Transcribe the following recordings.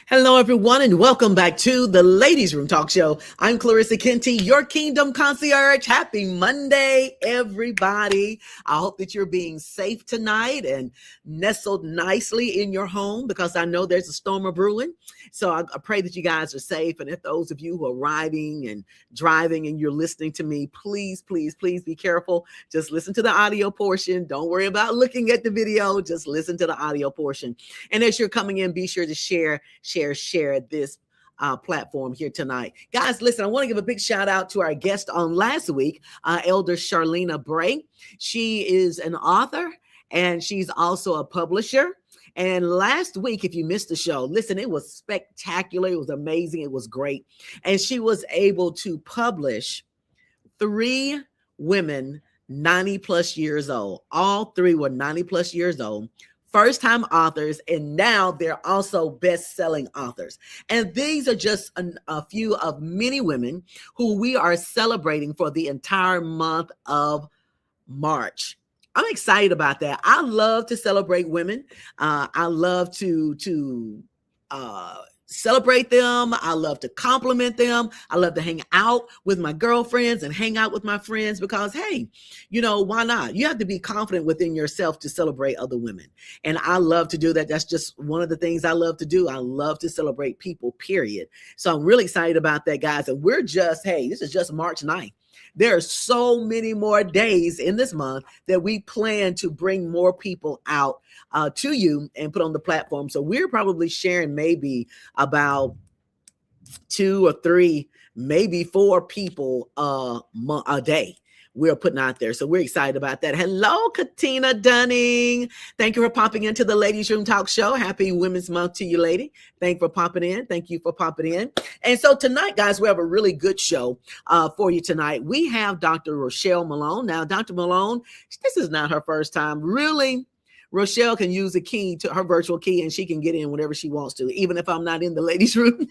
Hello, everyone, and welcome back to the Ladies Room Talk Show. I'm Clarissa Kenty, your Kingdom Concierge. Happy Monday, everybody. I hope that you're being safe tonight and nestled nicely in your home because I know there's a storm of brewing. So I pray that you guys are safe. And if those of you who are riding and driving and you're listening to me, please, please, please be careful. Just listen to the audio portion. Don't worry about looking at the video. Just listen to the audio portion. And as you're coming in, be sure to share this platform here tonight. Guys, listen, I want to give a big shout out to our guest on last week, Elder Charlena Bray. She is an author and she's also a publisher. And last week, if you missed the show, listen, it was spectacular. It was amazing. It was great. And she was able to publish 3 women 90 plus years old. All 3 were 90 plus years old. First-time authors, and now they're also best-selling authors. And these are just a few of many women who we are celebrating for the entire month of March. I'm excited about that. I love to celebrate women. I love to celebrate them. I love to compliment them. I love to hang out with my girlfriends and hang out with my friends because, hey, why not? You have to be confident within yourself to celebrate other women. And I love to do that. That's just one of the things I love to do. I love to celebrate people, period. So I'm really excited about that, guys. And this is just March 9th. There are so many more days in this month that we plan to bring more people out to you and put on the platform. So we're probably sharing maybe about 2 or 3, maybe 4 people a day we're putting out there. So we're excited about that. Hello, Katina Dunning. Thank you for popping into the Ladies Room Talk Show. Happy Women's Month to you, lady. Thank you for popping in. Thank you for popping in. And so tonight, guys, we have a really good show for you tonight. We have Dr. Rochelle Malone. Now, Dr. Malone, this is not her first time. Really, Rochelle can use a key to her virtual key and she can get in whenever she wants to, even if I'm not in the ladies' room.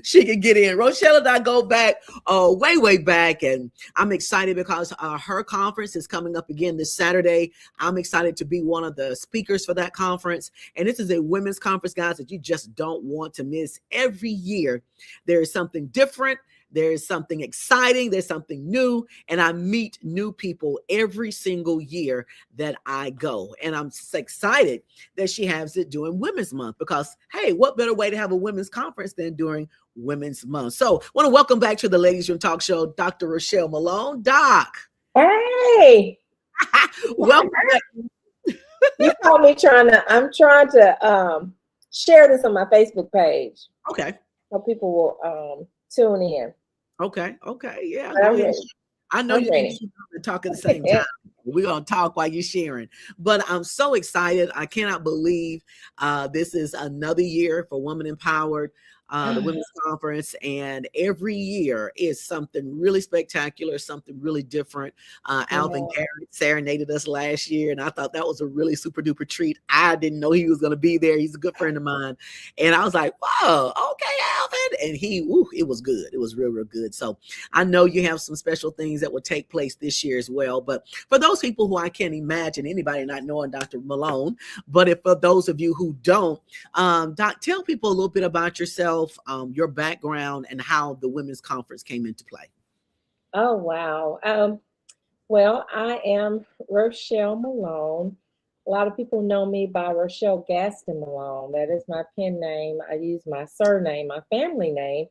She can get in. Rochelle and I go back way back, and I'm excited because her conference is coming up again this Saturday. I'm excited to be one of the speakers for that conference, and this is a women's conference, guys, that you just don't want to miss. Every year there is something different. There's something exciting. There's something new. And I meet new people every single year that I go. And I'm excited that she has it during Women's Month because, hey, what better way to have a women's conference than during Women's Month? So I want to welcome back to the Ladies Room Talk Show, Dr. Rochelle Malone. Doc. Hey. Welcome back. You caught me I'm trying to share this on my Facebook page. Okay. So people will tune in. Okay. Yeah. I know I'm you can talk at the same time. We're going to talk while you're sharing. But I'm so excited. I cannot believe this is another year for Women Empowered, the Women's Conference. And every year is something really spectacular, something really different. Alvin Garrett serenaded us last year, and I thought that was a really super duper treat. I didn't know he was going to be there. He's a good friend of mine. And I was like, whoa, okay, Alvin. And it was good. It was real good. So I know you have some special things that will take place this year as well. But for those people who I can't imagine anybody not knowing Dr. Malone, but for those of you who don't, Doc, tell people a little bit about yourself, your background, and how the Women's Conference came into play. Oh, wow. Well, I am Rochelle Malone. A lot of people know me by Rochelle Gaston Malone. That is my pen name. I use my surname, my family name,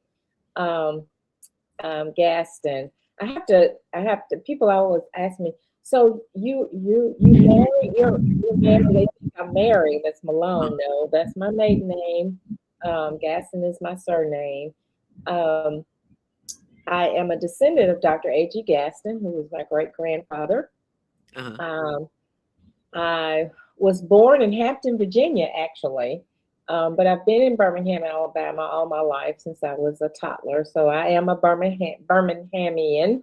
Gaston. I have to. People always ask me, so you married? You're married? They think I'm married. That's Malone. No, that's my maiden name. Gaston is my surname. I am a descendant of Dr. A.G. Gaston, who was my great grandfather. I was born in Hampton, Virginia, actually, but I've been in Birmingham, Alabama all my life since I was a toddler. So I am a Birminghamian.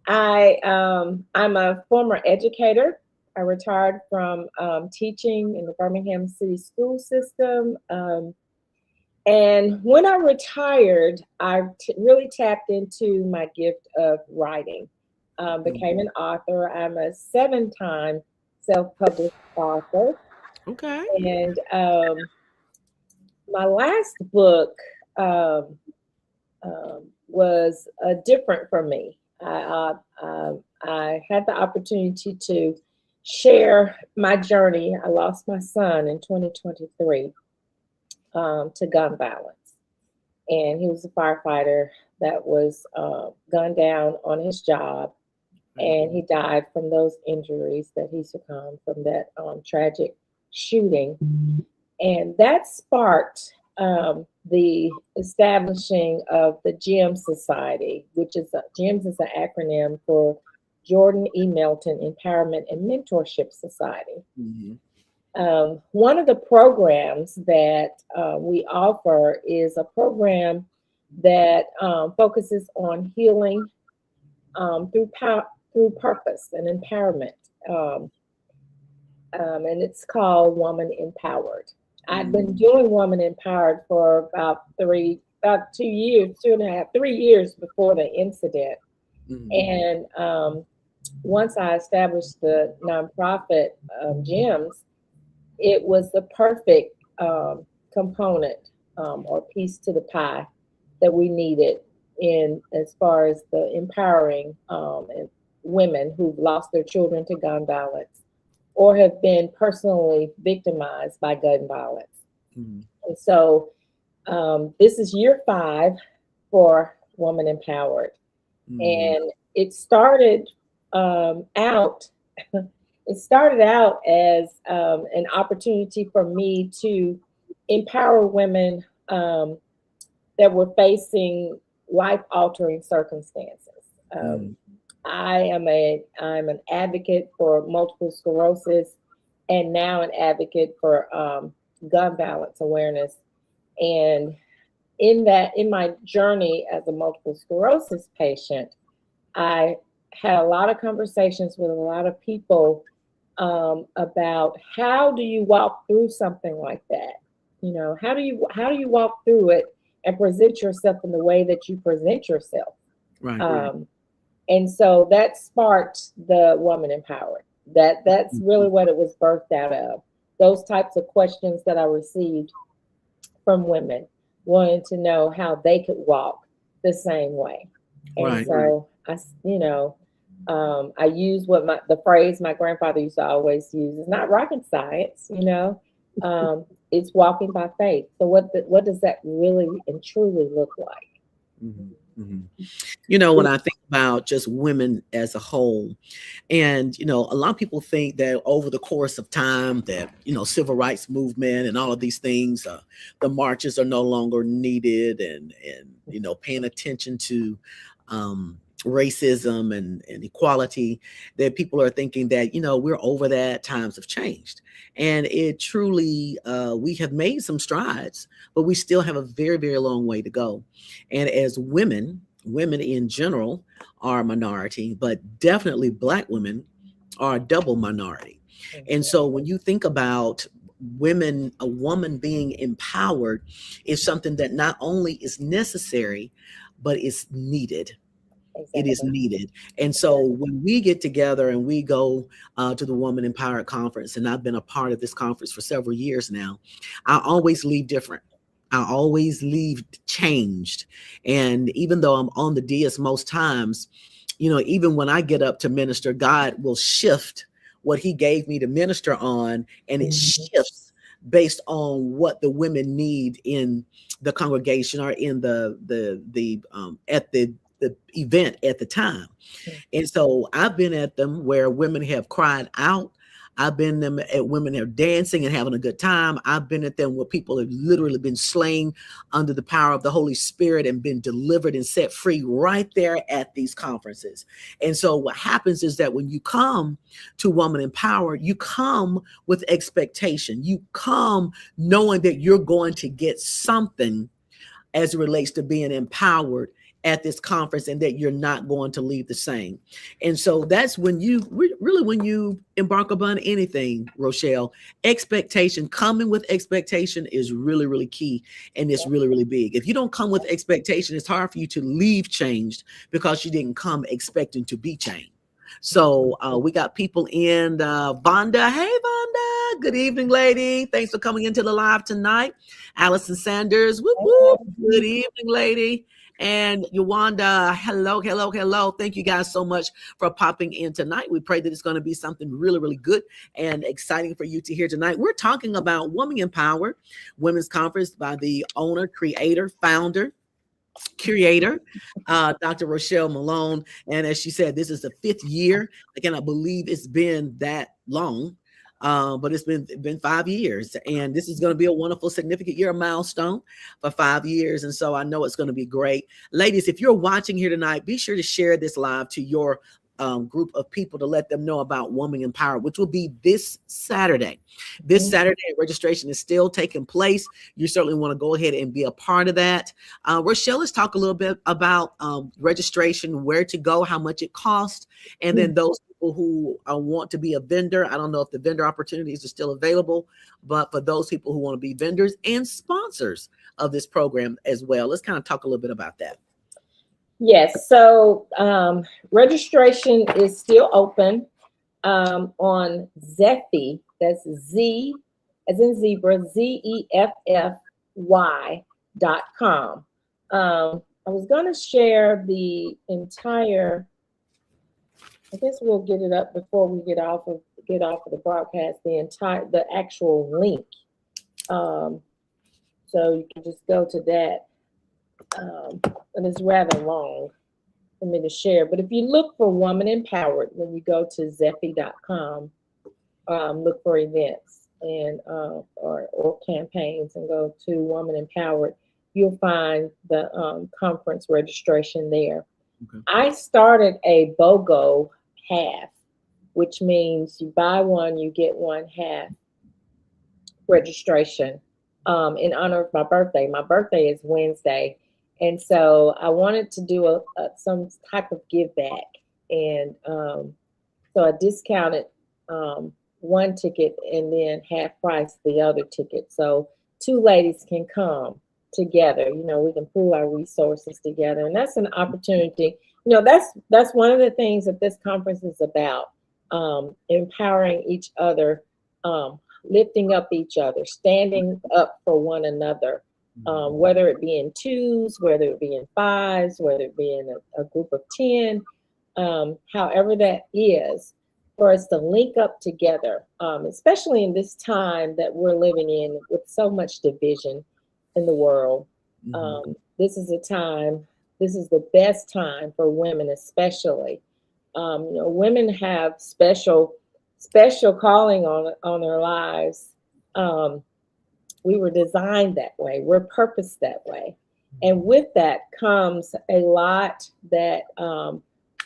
I'm a former educator. I retired from teaching in the Birmingham City school system. And when I retired, I really tapped into my gift of writing. Became an author. I'm a 7-time self-published author. Okay. And my last book um, was different for me. I had the opportunity to share my journey. I lost my son in 2023 to gun violence. And he was a firefighter that was gunned down on his job. And he died from those injuries that he succumbed from that tragic shooting. And that sparked the establishing of the GEMS Society, which is GEMS is an acronym for Jordan E. Melton Empowerment and Mentorship Society. Mm-hmm. One of the programs that we offer is a program that focuses on healing through purpose and empowerment. And it's called Woman Empowered. I've been doing Woman Empowered for about 2 years, 2.5, 3 years before the incident. Mm-hmm. And once I established the nonprofit GEMS, it was the perfect component or piece to the pie that we needed in as far as the empowering women who've lost their children to gun violence or have been personally victimized by gun violence. Mm-hmm. And so this is year 5 for Woman Empowered. Mm-hmm. And it started out it started out as an opportunity for me to empower women that were facing life-altering circumstances. Mm-hmm. I'm an advocate for multiple sclerosis, and now an advocate for gun violence awareness. And in my journey as a multiple sclerosis patient, I had a lot of conversations with a lot of people about how do you walk through something like that. How do you walk through it and present yourself in the way that you present yourself. Right. And so that sparked the Woman Empowered. That's really what it was birthed out of. Those types of questions that I received from women wanting to know how they could walk the same way. And Right. so I use the phrase my grandfather used to always use. It's not rocket science, it's walking by faith. So what does that really and truly look like? Mm-hmm. Mm-hmm. When I think about just women as a whole, and a lot of people think that over the course of time that civil rights movement and all of these things, the marches are no longer needed, and paying attention to racism and equality, that people are thinking that we're over that, times have changed. And it truly, we have made some strides, but we still have a very, very long way to go. And as women in general are a minority, but definitely Black women are a double minority. And so when you think about a woman being empowered is something that not only is necessary, but is needed. It is Exactly. needed. And so when we get together and we go to the Woman Empowered Conference, and I've been a part of this conference for several years now, I always leave different. I always leave changed. And even though I'm on the dais most times, even when I get up to minister, God will shift what he gave me to minister on, and it shifts based on what the women need in the congregation or in the at the event at the time. And so I've been at them where women have cried out. I've been them at women that are dancing and having a good time. I've been at them where people have literally been slain under the power of the Holy Spirit and been delivered and set free right there at these conferences. And so what happens is that when you come to Woman Empowered, you come with expectation. You come knowing that you're going to get something as it relates to being empowered at this conference, and that you're not going to leave the same. And so that's when when you embark upon anything, Rochelle, coming with expectation is really, really key. And it's really, really big. If you don't come with expectation, it's hard for you to leave changed because you didn't come expecting to be changed. So we got people in. Vonda, hey Vonda, good evening, lady. Thanks for coming into the live tonight. Allison Sanders, whoop whoop. Good evening, lady. And Yawanda, hello, hello, hello. Thank you guys so much for popping in tonight. We pray that it's going to be something really, really good and exciting for you to hear tonight. We're talking about Woman Empowered Women's Conference by the owner, creator, founder, curator, Dr. Rochelle Malone. And as she said, this is the 5th year. I cannot believe it's been that long. But it's been 5 years, and this is going to be a wonderful, significant year, milestone for 5 years. And so I know it's going to be great. Ladies, if you're watching here tonight, be sure to share this live to your group of people to let them know about Woman Empowered, which will be this Saturday. This Saturday, registration is still taking place. You certainly want to go ahead and be a part of that. Rochelle, let's talk a little bit about registration, where to go, how much it costs, and then those people who want to be a vendor. I don't know if the vendor opportunities are still available, but for those people who want to be vendors and sponsors of this program as well, let's kind of talk a little bit about that. Yes, so registration is still open on Zeffy. That's Z as in zebra, ZEFFY.com. I was going to share the entire. I guess we'll get it up before we get off of the broadcast. The actual link. So you can just go to that. And it's rather long for me to share. But if you look for Woman Empowered, when you go to Zeffy.com, look for events and or campaigns and go to Woman Empowered, you'll find the conference registration there. Okay. I started a BOGO half, which means you buy one, you get one half registration in honor of my birthday. My birthday is Wednesday. And so I wanted to do some type of give back. And so I discounted one ticket and then half price the other ticket. So 2 ladies can come together. You know, we can pool our resources together. And that's an opportunity. You know, that's one of the things that this conference is about, empowering each other, lifting up each other, standing up for one another. Whether it be in 2s, whether it be in 5s, whether it be in a group of 10, however that is, for us to link up together, especially in this time that we're living in with so much division in the world. This is the best time for women, especially. You know, women have special calling on their lives. We were designed that way. We're purposed that way. And with that comes a lot that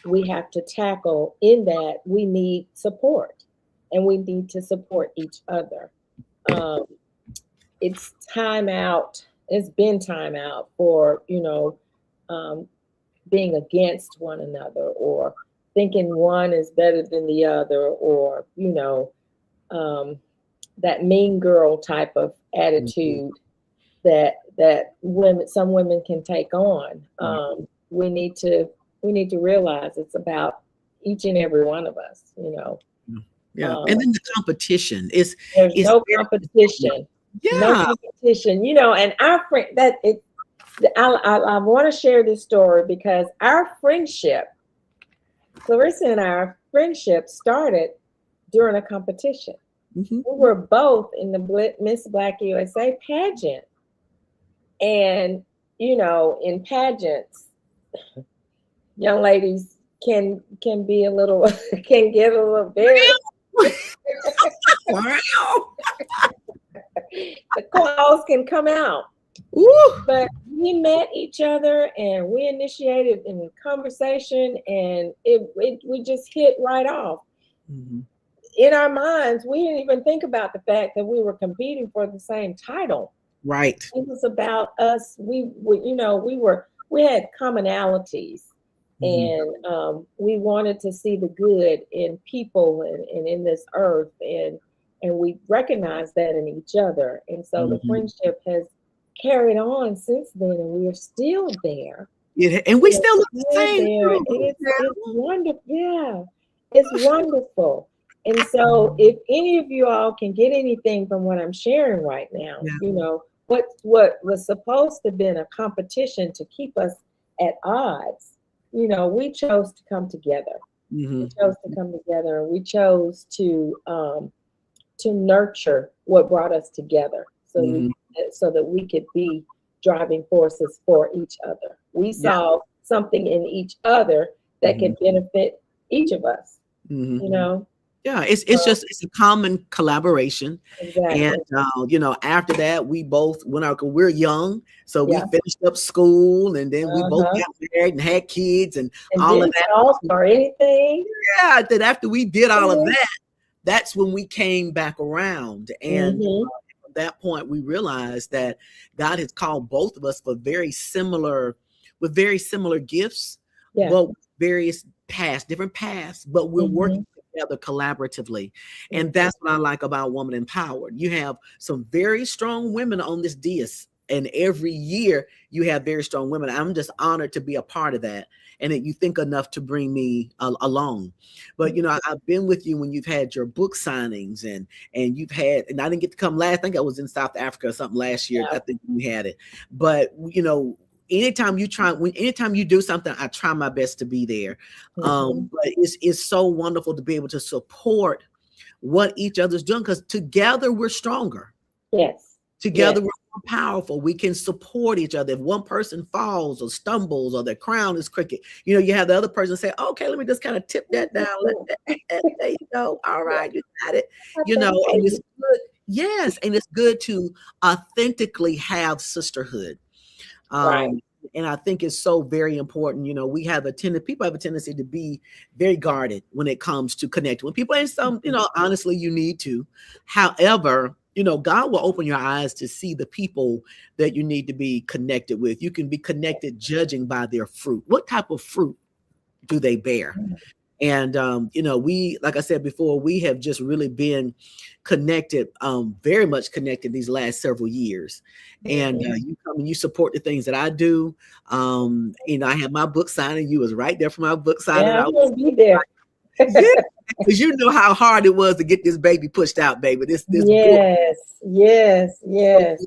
we have to tackle, in that we need support and we need to support each other. It's time out. It's been time out for, you know, being against one another or thinking one is better than the other, or, you know, that mean girl type of attitude that some women can take on. We need to realize it's about each and every one of us, you know. Yeah. And then the competition is no competition. Yeah. No competition, you know, and our friend I want to share this story because our friendship, Clarissa and our friendship, started during a competition. We were both in the Miss Black USA pageant. And, you know, in pageants, young ladies can be a little, can get a little very. The claws can come out. But we met each other and we initiated in conversation, and we just hit right off. In our minds, we didn't even think about the fact that we were competing for the same title. Right. It was about us. We had commonalities, and we wanted to see the good in people and in this earth, and we recognized that in each other. And so the friendship has carried on since then, and we are still there. Yeah, and we still look the same. It's wonderful. Yeah. It's wonderful. And so if any of you all can get anything from what I'm sharing right now, Yeah. you know, what was supposed to have been a competition to keep us at odds, you know, we chose to come together. We Hmm. chose to come together, and we chose to nurture what brought us together, Hmm. so that we could be driving forces for each other. We Yeah. saw something in each other that Hmm. could benefit each of us, Hmm. you know. Yeah, it's So just it's a common collaboration, and exactly. after that we both went out. We're young, so we Yeah. finished up school, and then we both Uh-huh. got married and had kids and And all of didn't talk that. or anything. Yeah, then after we did all of Mm-hmm. that, that's when we came back around, and Mm-hmm. from that point we realized that God has called both of us for with very similar gifts, Yeah. but with various paths, different paths, but we're Mm-hmm. working together collaboratively. And Mm-hmm. that's what I like about Woman Empowered. You have some very strong women on this dais, and every year you have very strong women. I'm just honored to be a part of that, and that you think enough to bring me along. But I've been with you when you've had your book signings, and you've had, and I didn't get to come last. I think I was in South Africa or something last year. Yeah. I think we had it. But anytime you do something, I try my best to be there. Mm-hmm. But it's so wonderful to be able to support what each other's doing, because together we're stronger. Yes. Together, Yes. we're more powerful. We can support each other. If one person falls or stumbles or their crown is crooked, you have the other person say, "Okay, let me just kind of tip that down. There you go. All Yeah. right, you got it." I think for And it's you. good. Yes, and it's good to authentically have sisterhood. Right. And I think it's so very important. People have a tendency to be very guarded when it comes to connecting with people. And honestly, you need to. However, God will open your eyes to see the people that you need to be connected with. You can be connected judging by their fruit. What type of fruit do they bear? And we, like I said before, we have just really been connected, very much connected these last several years. And Mm-hmm. you come and you support the things that I do. I had my book signing. You was right there for my book signing. Yeah, I I'm was gonna be there. yeah, because you know how hard it was to get this baby pushed out, baby. This book. Yes, yes, yes.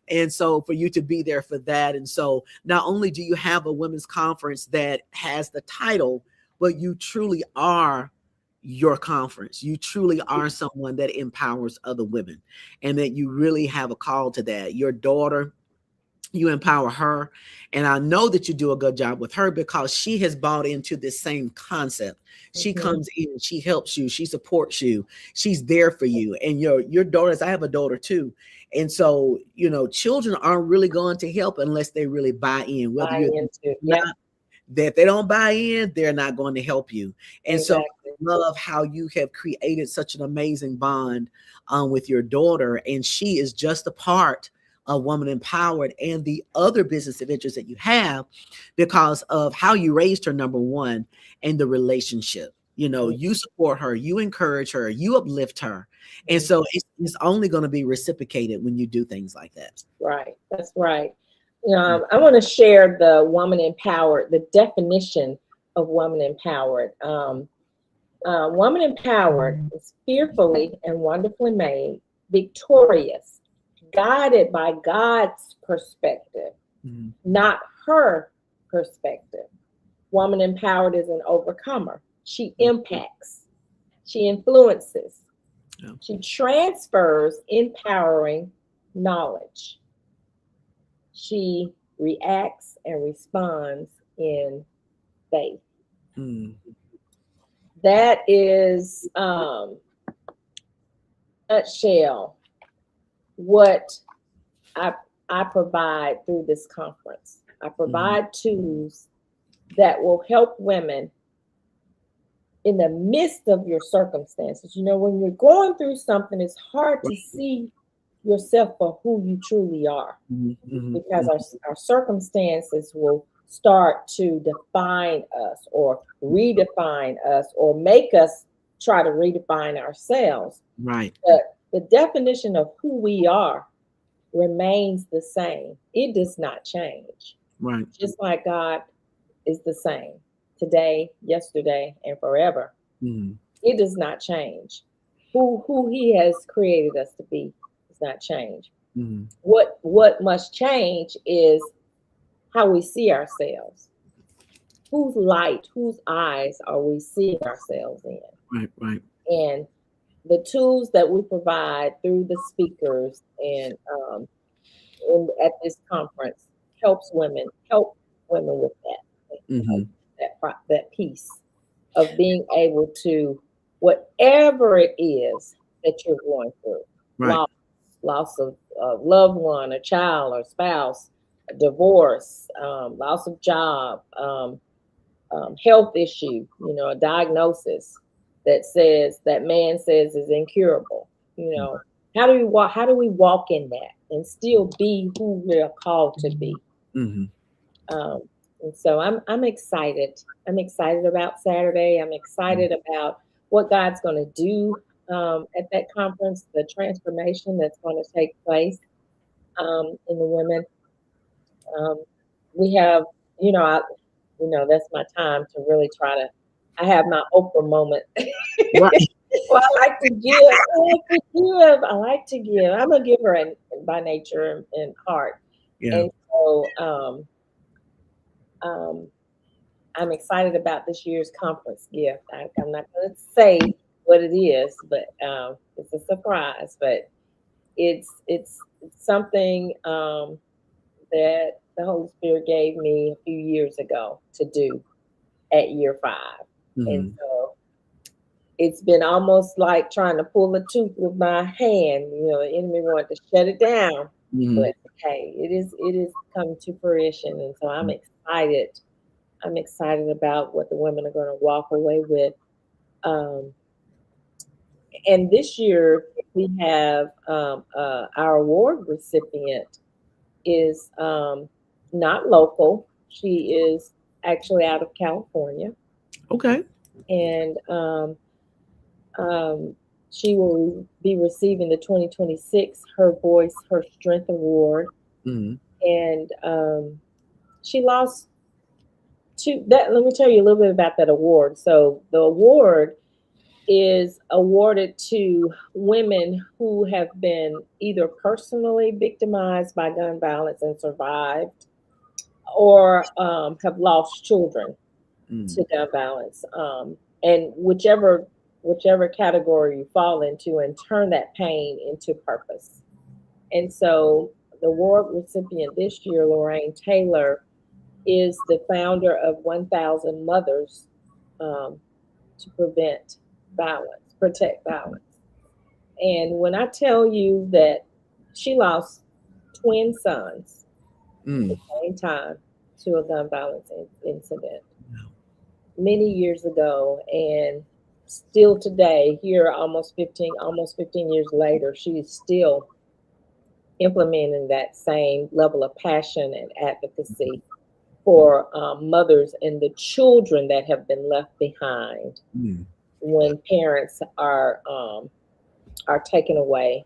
And so for you to be there for that. And so not only do you have a women's conference that has the title, but you truly are your conference. You truly are someone that empowers other women, and that you really have a call to that. Your daughter, you empower her. And I know that you do a good job with her, because she has bought into this same concept. She Mm-hmm. comes in, she helps you, she supports you, she's there for you. And your daughters, I have a daughter too. And so, children aren't really going to help unless they really buy in, whether Buy you're into. Yep, not, that if they don't buy in, they're not going to help you. And so exactly. I love how you have created such an amazing bond with your daughter. And she is just a part of Woman Empowered and the other business adventures that you have, because of how you raised her, number one, and the relationship. You support her, you encourage her, you uplift her. And Mm-hmm. so it's only going to be reciprocated when you do things like that. Right. That's right. I want to share the woman empowered, the definition of woman empowered. Woman empowered is fearfully and wonderfully made, victorious, guided by God's perspective, Mhm. not her perspective. Woman empowered is an overcomer. She impacts, she influences, Yeah. she transfers empowering knowledge. She reacts and responds in faith. Mm. That is, nutshell, what I, I provide through this conference. I Mhm. provide tools that will help women in the midst of your circumstances. When you're going through something, it's hard to see yourself for who you truly are, Mhm. Mhm. because Mhm. our circumstances will start to define us or redefine us or make us try to redefine ourselves. Right. But the definition of who we are remains the same. It does not change. Right. Just like God is the same today, yesterday, and forever. Mm-hmm. It does not change. Who he has created us to be does not change. Mm-hmm. What must change is how we see ourselves. Whose light, whose eyes are we seeing ourselves in? Right, right. And the tools that we provide through the speakers and at this conference help women with that, Mm-hmm. that piece of being able to, whatever it is that you're going through, Right. loss, loss of a loved one, a child or spouse, a divorce, loss of job, health issue, a diagnosis that man says is incurable. How do we walk in that and still be who we're called to be? Mm-hmm. Um, and so I'm excited. I'm excited about Saturday. I'm excited about what God's going to do at that conference, the transformation that's going to take place in the women. Um, we have, I, that's my time to really try to. I have my Oprah moment. Right. Well, I like to give. I like to give. I like to give. I'm a giver by nature and heart, Yeah. and so um, I'm excited about this year's conference gift. I'm not going to say what it is, but it's a surprise. But it's something that the Holy Spirit gave me a few years ago to do at year 5, and Mm-hmm. so it's been almost like trying to pull a tooth with my hand. The enemy wanted to shut it down, Mm-hmm. but hey, it is come to fruition, and so I'm excited. I'm excited about what the women are going to walk away with. Um, and this year we have our award recipient is not local. She is actually out of California, Okay. and um, she will be receiving the 2026 Her Voice, Her Strength Award. Mm-hmm. And she lost two. That let me tell you a little bit about that award. So the award is awarded to women who have been either personally victimized by gun violence and survived, or have lost children Mm-hmm. to gun violence, and whichever category you fall into, and turn that pain into purpose. And so the award recipient this year, Lorraine Taylor, is the founder of 1,000 Mothers um, to protect violence. And when I tell you that she lost twin sons at the Mm. same time to a gun violence incident many years ago, and still today, here almost 15 years later, she is still implementing that same level of passion and advocacy for mothers and the children that have been left behind Mm. when parents are taken away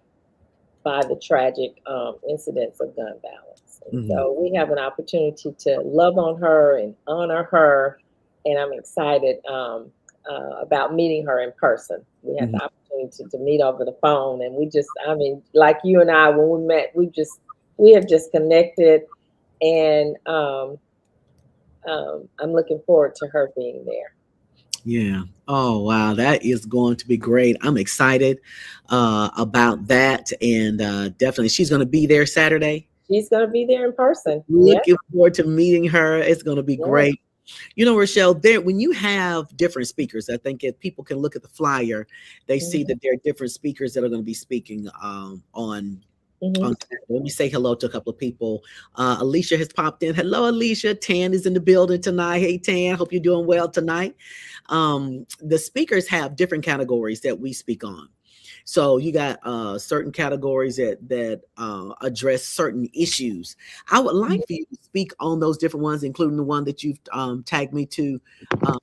by the tragic incidents of gun violence. And Mm-hmm. so we have an opportunity to love on her and honor her. And I'm excited about meeting her in person. We had Mm-hmm. the opportunity to meet over the phone, and I mean, like you and I, when we met, we have just connected, and I'm looking forward to her being there. Yeah. Oh, wow. That is going to be great. I'm excited about that. And definitely, she's going to be there Saturday. She's going to be there in person. Yeah, Looking forward to meeting her. It's going to be yeah. great. Rochelle, there when you have different speakers, I think if people can look at the flyer, they see Mhm, that there are different speakers that are going to be speaking on mhm. Saturday. Let me say hello to a couple of people. Alicia has popped in. Hello, Alicia. Tan is in the building tonight. Hey, Tan. Hope you're doing well tonight. The speakers have different categories that we speak on. So you got certain categories that address certain issues. I would like for you to speak on those different ones, including the one that you've tagged me to. Um,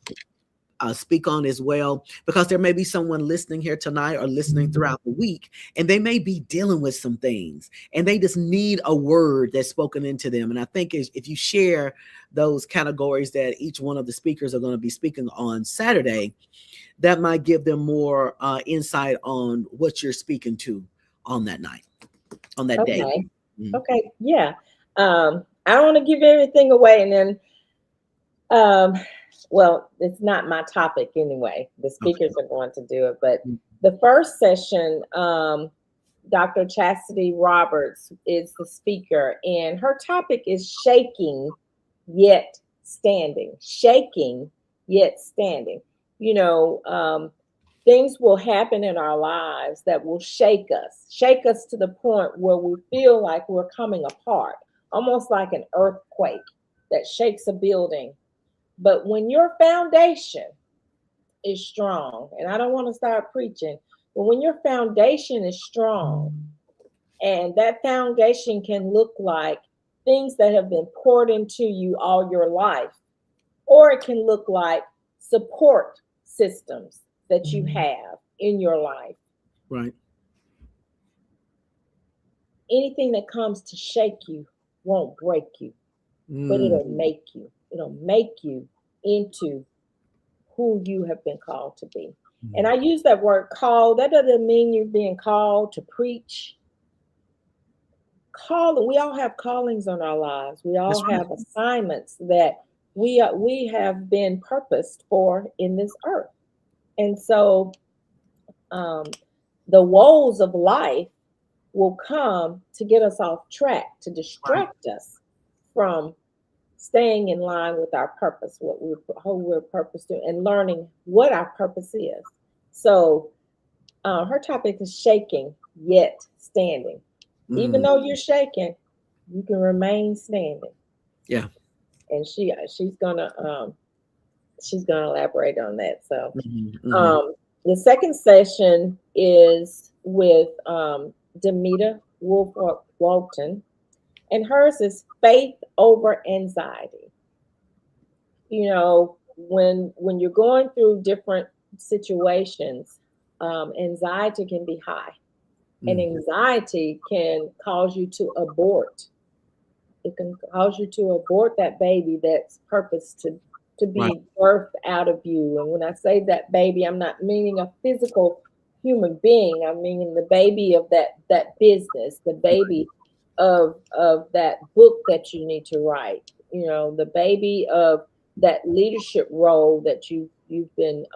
speak on as well, because there may be someone listening here tonight or listening throughout the week, and they may be dealing with some things and they just need a word that's spoken into them. And I think if you share those categories that each one of the speakers are going to be speaking on Saturday, that might give them more insight on what you're speaking to on that night, on that day. Okay. Mhm. Okay. Yeah. I don't want to give everything away, and then, well, it's not my topic anyway. The Okay. speakers are going to do it, but the first session, Dr. Chastity Roberts is the speaker, and her topic is shaking yet standing. Shaking yet standing. You know, things will happen in our lives that will shake us to the point where we feel like we're coming apart, almost like an earthquake that shakes a building. But when your foundation is strong, and I don't want to start preaching, but when your foundation is strong, and that foundation can look like things that have been poured into you all your life, or it can look like support systems that you have in your life. Right. Anything that comes to shake you won't break you, but Mm. it'll make you. It'll make you into who you have been called to be. And I use that word call. That doesn't mean you're being called to preach. Calling. We all have callings on our lives. We all That's right. have assignments that we have been purposed for in this earth. And so um, the woes of life will come to get us off track, to Right. distract us from staying in line with our purpose, who we're purposed to, and learning what our purpose is. So her topic is shaking yet standing. Even Mm. though you're shaking, you can remain standing. Yeah. And she's gonna elaborate on that. So Mhm. the second session is with Demita Wolf Walton, and hers is faith over anxiety. You know, when you're going through different situations, anxiety can be high, and Mm. anxiety can cause you to abort. It can cause you to abort that baby that's purposed to Right. be birthed out of you. And when I say that baby, I'm not meaning a physical human being. I'm meaning the baby of that business, the baby of that book that you need to write. You know, the baby of that leadership role that you've been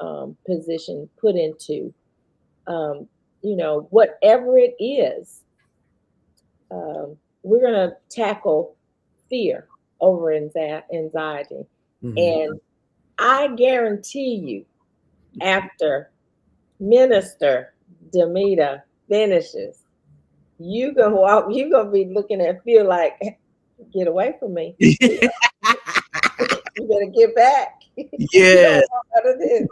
positioned put into. Um, you know, whatever it is, we're going to tackle fear over anxiety. Mhm. And I guarantee you, after Minister Demita finishes, you're gonna be looking at feel like, get away from me. You better get back. You don't Yes. want none of this.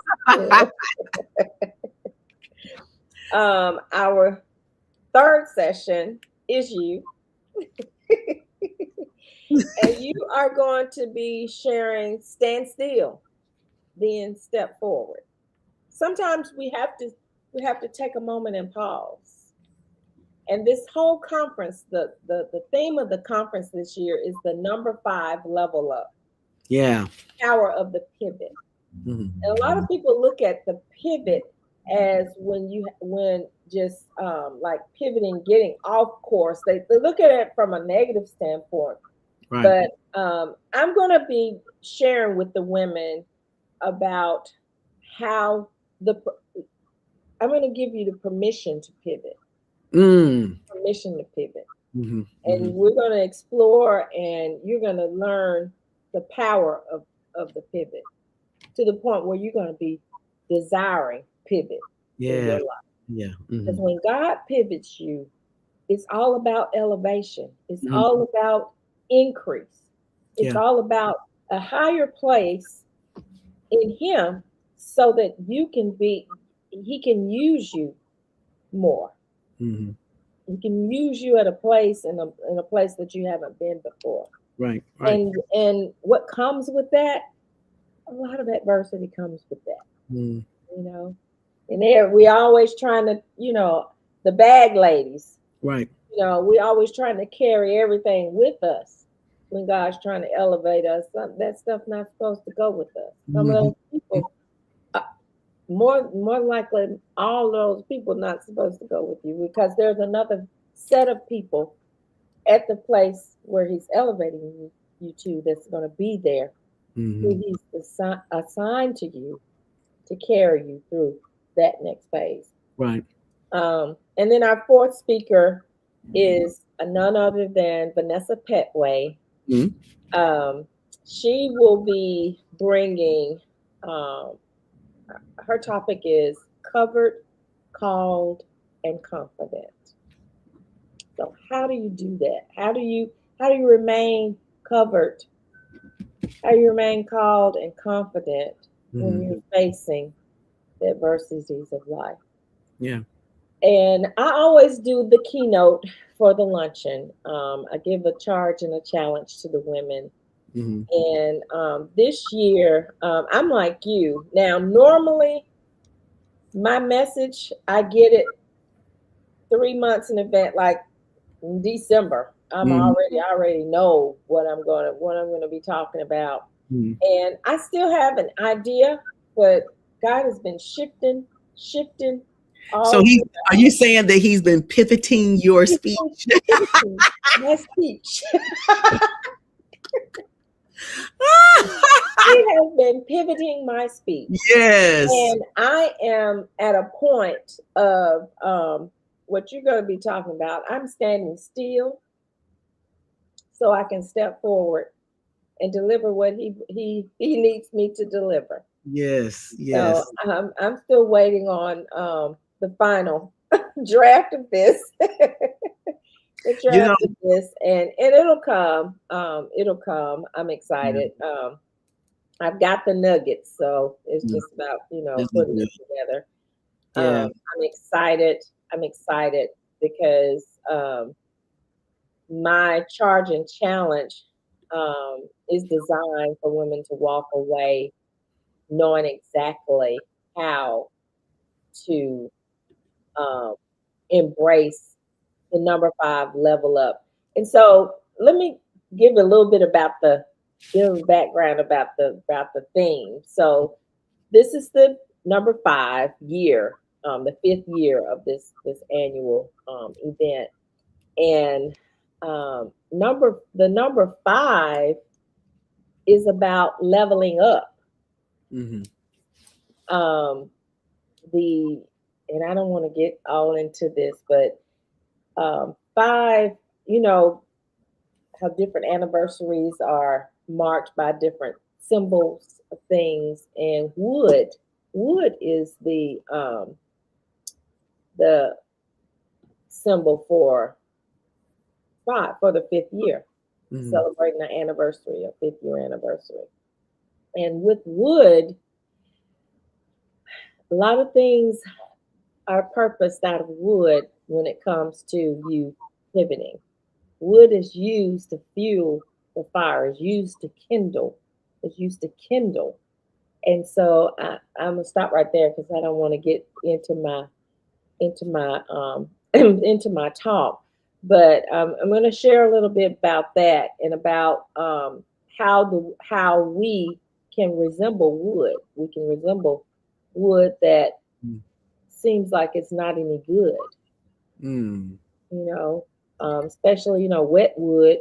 Yeah. Our third session is you. And you are going to be sharing stand still, then step forward. Sometimes we have to take a moment and pause. And this whole conference, the theme of the conference this year is the number 5 level up, Yeah. power of the pivot. And a Mhm. lot of people look at the pivot as when just like pivoting, getting off course. They look at it from a negative standpoint. Right. But I'm going to be sharing with the women about how I'm going to give you the permission to pivot, Mm. permission to pivot. Mhm. And Mhm. we're going to explore, and you're going to learn the power of the pivot to the point where you're going to be desiring pivot in Yeah. your life. Yeah. Because Mhm. when God pivots you, it's all about elevation, it's Mhm. all about increase, it's Yeah. all about a higher place in Him so that He can use you more. Mhm. He can use you at a place in a place that you haven't been before. Right. Right. And what comes with that a lot of adversity comes with that, Mm, you know. And there we always trying to, the bag ladies, right. we always trying to carry everything with us when God's trying to elevate us. That stuff not supposed to go with us. Some of Mhm. those people, uh, more likely, all those people not supposed to go with you because there's another set of people at the place where He's elevating you to that's going to be there, who Mhm. He's assigned to you to carry you through that next phase. Right. And then our fourth speaker is none other than Vanessa Petway. Mhm. Um, she will be bringing, um, her topic is covered, called, and confident. So how do you do that? How do you remain covered? How do you remain called and confident when Mhm. you're facing the adversities of life? Yeah. And I always do the keynote for the luncheon. I give a charge and a challenge to the women. Mhm. And this year, I'm like you. Now, normally, my message, I get it 3 months in advance, like in December. Mhm. I already know what I'm gonna be talking about. Mhm. And I still have an idea, but God has been shifting So all he, through are you saying that he's been pivoting your speech? pivoting my speech. He has been pivoting my speech. Yes. And I am at a point of what you're going to be talking about. I'm standing still so I can step forward and deliver what he needs me to deliver. Yes. So Yes. I'm still waiting on the final draft of this. The You know, draft of this, and it'll come. It'll come. I'm yeah, excited. I've got the nuggets, so it's yeah, just about this is putting good. it together. Yeah. I'm excited. I'm excited because my charge and challenge is designed for women to walk away knowing exactly how to um, embrace the number 5 level up. And so let me give a little bit about the give a background about the theme. So this is the number 5 year, the 5th year of this annual event, and the number 5 is about leveling up. Hmm. Um, the and I don't want to get all into this, but 5, you know, how different anniversaries are marked by different symbols of things, and wood is the symbol for 5 for the 5th year, Hmm. celebrating the anniversary, a 5th year anniversary. And with wood, a lot of things are purposed out of wood when it comes to you pivoting. Wood is used to fuel the fire, is used to kindle, is used to kindle. And so I'm gonna stop right there because I don't want to get into my into my talk. But I'm going to share a little bit about that and about how we can resemble wood. We can resemble wood that seems like it's not any good. Mm. You know, especially wet wood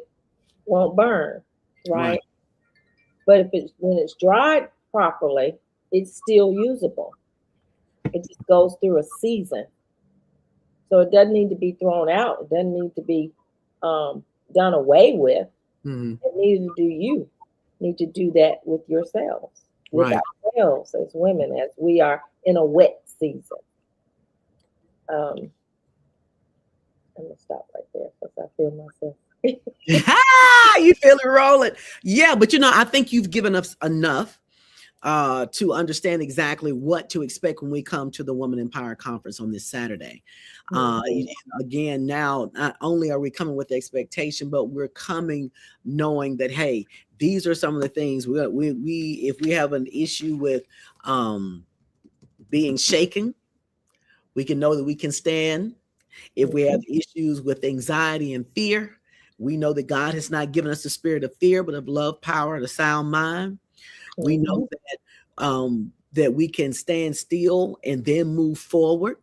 won't burn, Right. right? But if it's when it's dried properly, it's still usable. It just goes through a season. So it doesn't need to be thrown out. It doesn't need to be done away with. Hmm. And neither do you need to do that with yourselves, with Right. ourselves as women, as we are in a wet season. Um, I'm gonna stop right there because I feel myself. You feel it rolling. Yeah, but I think you've given us enough to understand exactly what to expect when we come to the Woman Empower Conference on this Saturday. Again, now not only are we coming with expectation, but we're coming knowing that, hey, these are some of the things we if we have an issue with being shaken, we can know that we can stand. If we have issues with anxiety and fear, we know that God has not given us the spirit of fear, but of love, power, and a sound mind. We know that we can stand still and then move forward.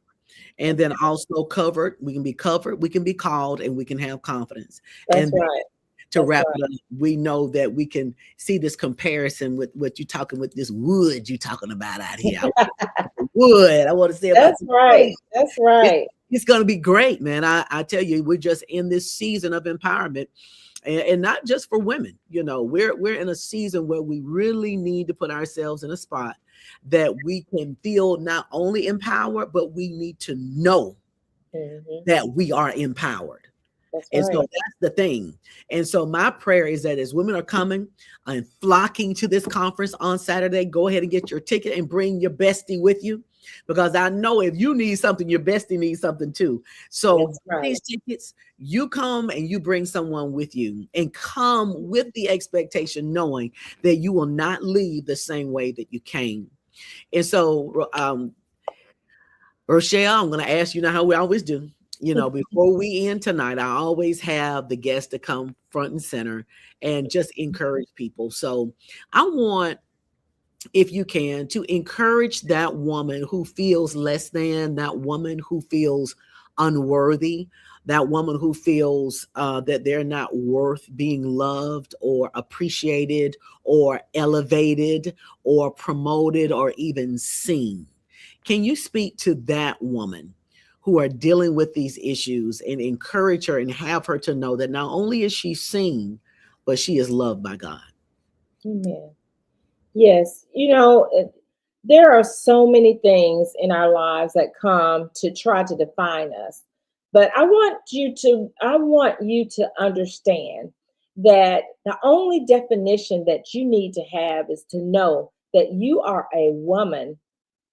And then also covered, we can be covered, we can be called, and we can have confidence. That's And right. to wrap it up, we know that we can see this comparison with what you're talking with this wood you're talking about out here. Wood, I want to say about that's right. That's right. It's going to be great, man. I tell you, we're just in this season of empowerment. And not just for women, you know, we're in a season where we really need to put ourselves in a spot that we can feel not only empowered, but we need to know that we are empowered. And so that's the thing. And so my prayer is that as women are coming and flocking to this conference on Saturday, go ahead and get your ticket and bring your bestie with you, because I know if you need something, your bestie needs something too. So these tickets, you come and you bring someone with you, and come with the expectation, knowing that you will not leave the same way that you came. And so, Rochelle, I'm going to ask you now how we always do. You know, before we end tonight, I always have the guests to come front and center and just encourage people. So I want, if you can, to encourage that woman who feels less than, that woman who feels unworthy, that woman who feels that they're not worth being loved or appreciated or elevated or promoted or even seen. Can you speak to that woman who are dealing with these issues and encourage her and have her to know that not only is she seen, but she is loved by God? Amen. Yes. You know, there are so many things in our lives that come to try to define us. But I want you to understand that the only definition that you need to have is to know that you are a woman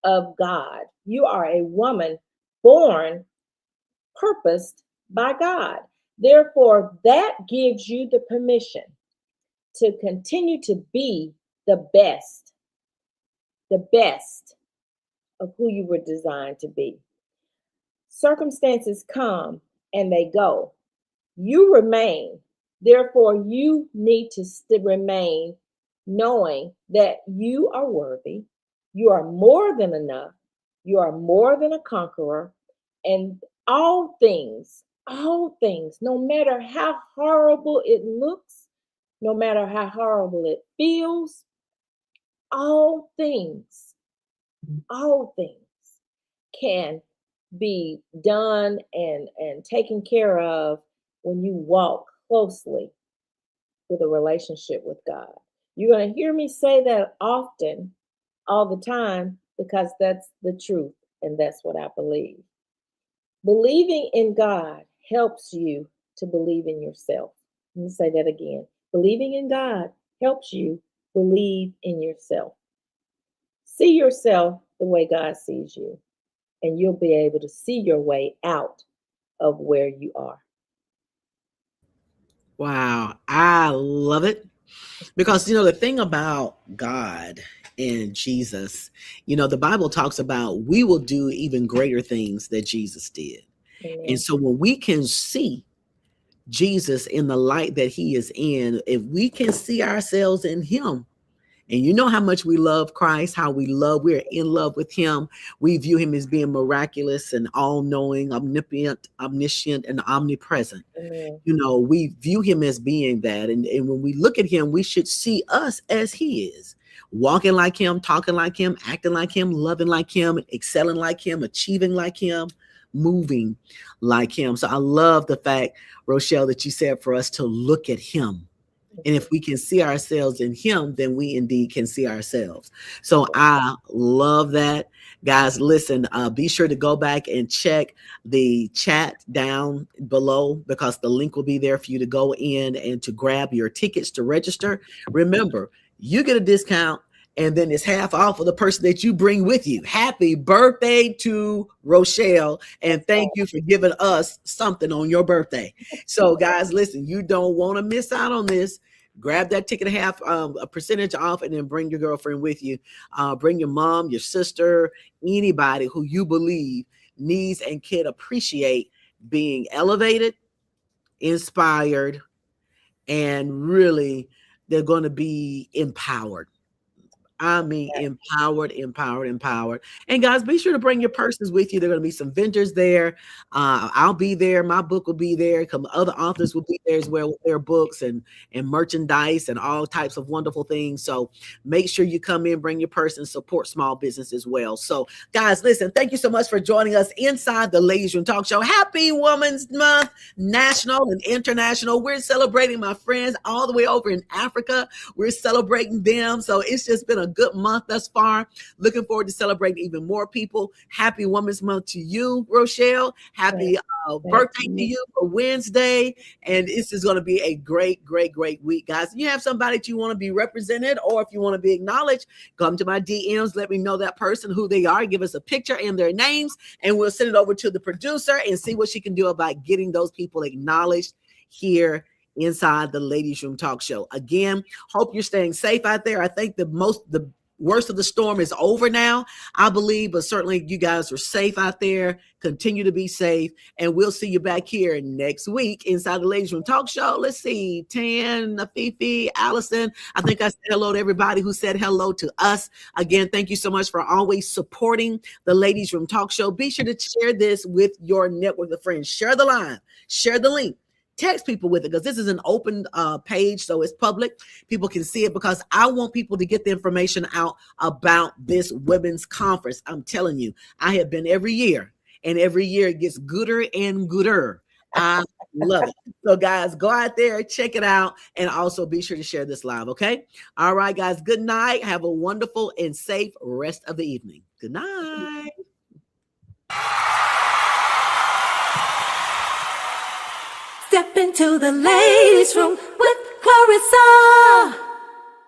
of God. You are a woman born, purposed by God. Therefore, that gives you the permission to continue to be the best of who you were designed to be. Circumstances come and they go. You remain. Therefore, you need to remain knowing that you are worthy. You are more than enough. You are more than a conqueror. And all things, no matter how horrible it looks, no matter how horrible it feels, all things can be done and taken care of when you walk closely with a relationship with God. You're going to hear me say that often, all the time, because that's the truth and that's what I believe. Believing in God helps you to believe in yourself. Let me say that again. Believing in God helps you believe in yourself. See yourself the way God sees you, and you'll be able to see your way out of where you are. Wow, I love it. Because, you know, the thing about God and Jesus, you know, the Bible talks about we will do even greater things that Jesus did. Amen. And so when we can see Jesus in the light that he is in, if we can see ourselves in him, and you know how much we love Christ, how we're in love with him. We view him as being miraculous and all-knowing, omniscient, and omnipresent. Amen. You know, we view him as being that. And when we look at him, we should see us as he is. Walking like him, talking like him, acting like him, loving like him, excelling like him, achieving like him, moving like him. So I love the fact, Rochelle, that you said for us to look at him. And if we can see ourselves in him, then we indeed can see ourselves. So I love that. Guys, listen, be sure to go back and check the chat down below, because the link will be there for you to go in and to grab your tickets to register. Remember, you get a discount and then it's half off for the person that you bring with you. Happy birthday to Rochelle, and thank you for giving us something on your birthday. So, guys, listen, you don't want to miss out on this. Grab that ticket, half a percentage off, and then bring your girlfriend with you. Bring your mom, your sister, anybody who you believe needs and can appreciate being elevated, inspired, and really they're going to be empowered. I mean, empowered, empowered, empowered. And guys, be sure to bring your purses with you. There are going to be some vendors there. I'll be there. My book will be there. Some other authors will be there as well with their books and merchandise and all types of wonderful things. So make sure you come in, bring your purse, and support small business as well. So, guys, listen, thank you so much for joining us inside the Ladies Room Talk Show. Happy Women's Month, national and international. We're celebrating my friends all the way over in Africa. We're celebrating them. So it's just been a good month thus far. Looking forward to celebrating even more people. Happy Women's Month to you, Rochelle. Happy birthday to you for Wednesday. And this is going to be a great, great, great week, guys. If you have somebody that you want to be represented, or if you want to be acknowledged, come to my DMs. Let me know that person, who they are. Give us a picture and their names, and we'll send it over to the producer and see what she can do about getting those people acknowledged here inside the Ladies Room Talk Show. Again, hope you're staying safe out there. I think the worst of the storm is over now, I believe, but certainly you guys are safe out there. Continue to be safe, and we'll see you back here next week inside the Ladies Room Talk Show. Let's see, Tan, Fifi, Allison. I think I said hello to everybody who said hello to us. Again, thank you so much for always supporting the Ladies Room Talk Show. Be sure to share this with your network of friends. Share the line, share the link. Text people with it, because this is an open page, so it's public. People can see it, because I want people to get the information out about this women's conference. I'm telling you, I have been every year, and every year it gets gooder and gooder. I love it. So, guys, go out there, check it out, and also be sure to share this live, okay? All right, guys, good night. Have a wonderful and safe rest of the evening. Good night. Step into the ladies' room with Clarissa.